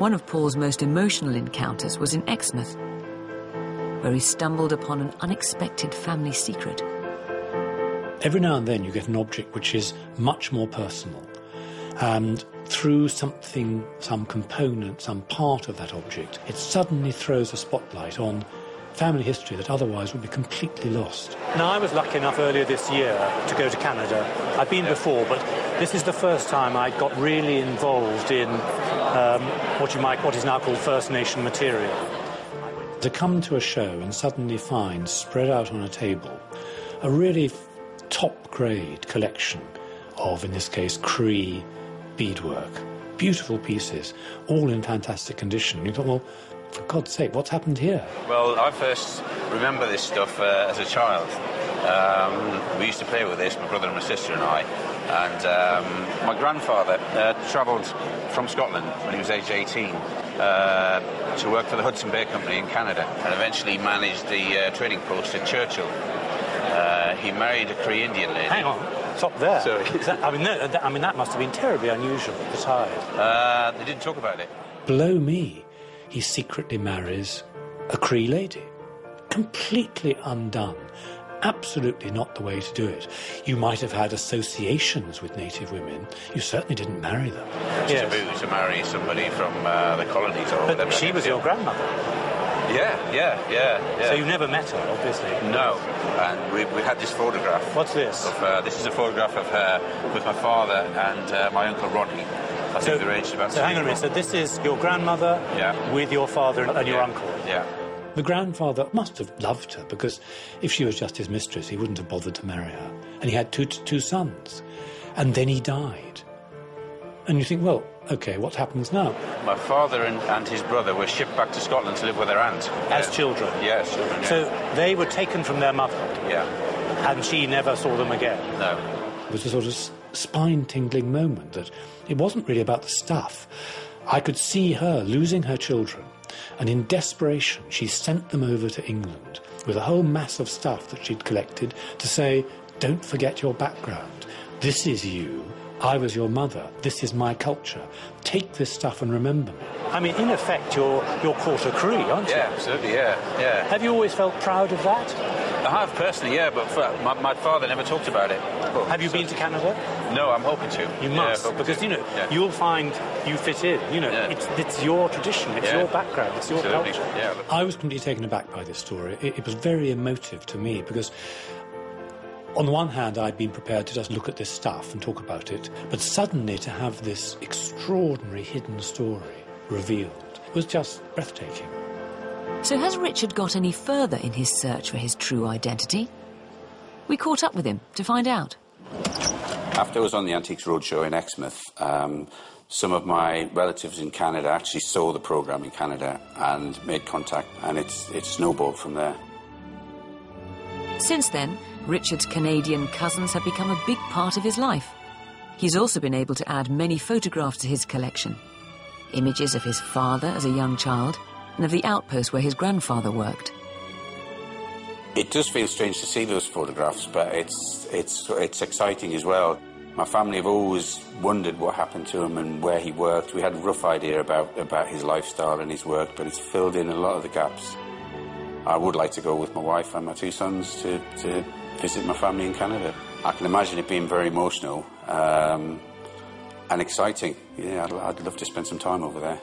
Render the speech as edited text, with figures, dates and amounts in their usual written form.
One of Paul's most emotional encounters was in Exmouth, where he stumbled upon an unexpected family secret. Every now and then you get an object which is much more personal, and through something, some component, some part of that object, it suddenly throws a spotlight on family history that otherwise would be completely lost. Now, I was lucky enough earlier this year to go to Canada. I've been before, but this is the first time I got really involved in what is now called First Nation material. To come to a show and suddenly find, spread out on a table, a really top-grade collection of, in this case, Cree beadwork, beautiful pieces, all in fantastic condition. You thought, well, for God's sake, what's happened here? Well, I first remember this stuff as a child. We used to play with this, my brother and my sister and I. And my grandfather travelled from Scotland when he was age 18 to work for the Hudson Bay Company in Canada, and eventually managed the trading post at Churchill. He married a Cree Indian lady. Hang on, stop there. Sorry. That must have been terribly unusual at the time. They didn't talk about it. Blow me, he secretly marries a Cree lady. Completely undone. Absolutely not the way to do it. You might have had associations with native women. You certainly didn't marry them. It's taboo to marry somebody from the colonies or whatever. But she was your grandmother. Yeah. So you never met her, obviously? No. And we had this photograph. What's this? This is a photograph of her with my father and my uncle Ronnie. I think they're aged about 3. So hang on a minute. So this is your grandmother with your father and your uncle? Yeah. The grandfather must have loved her, because if she was just his mistress, he wouldn't have bothered to marry her. And he had two sons. And then he died. And you think, well, OK, what happens now? My father and his brother were shipped back to Scotland to live with their aunt. As children? Yeah, as children, yeah. So they were taken from their mother? Yeah. And she never saw them again? No. It was a sort of spine-tingling moment that it wasn't really about the stuff. I could see her losing her children, and in desperation she sent them over to England with a whole mass of stuff that she'd collected to say, don't forget your background. This is you. I was your mother. This is my culture. Take this stuff and remember me. I mean, in effect, you're quarter Cree, aren't you? Yeah, absolutely, yeah. Have you always felt proud of that? I have, personally, yeah, but my father never talked about it. Have you been to Canada? No, I'm hoping to. You must, because, you'll find you fit in. It's your tradition, it's your background, it's your absolutely. culture. Yeah. I was completely taken aback by this story. It was very emotive to me, because on the one hand, I'd been prepared to just look at this stuff and talk about it, but suddenly to have this extraordinary hidden story revealed was just breathtaking. So has Richard got any further in his search for his true identity? We caught up with him to find out. After I was on the Antiques Roadshow in Exmouth, some of my relatives in Canada actually saw the programme in Canada and made contact, and it snowballed from there. Since then, Richard's Canadian cousins have become a big part of his life. He's also been able to add many photographs to his collection. Images of his father as a young child, and of the outpost where his grandfather worked. It does feel strange to see those photographs, but it's exciting as well. My family have always wondered what happened to him and where he worked. We had a rough idea about his lifestyle and his work, but it's filled in a lot of the gaps. I would like to go with my wife and my 2 sons to visit my family in Canada. I can imagine it being very emotional and exciting. Yeah, I'd love to spend some time over there.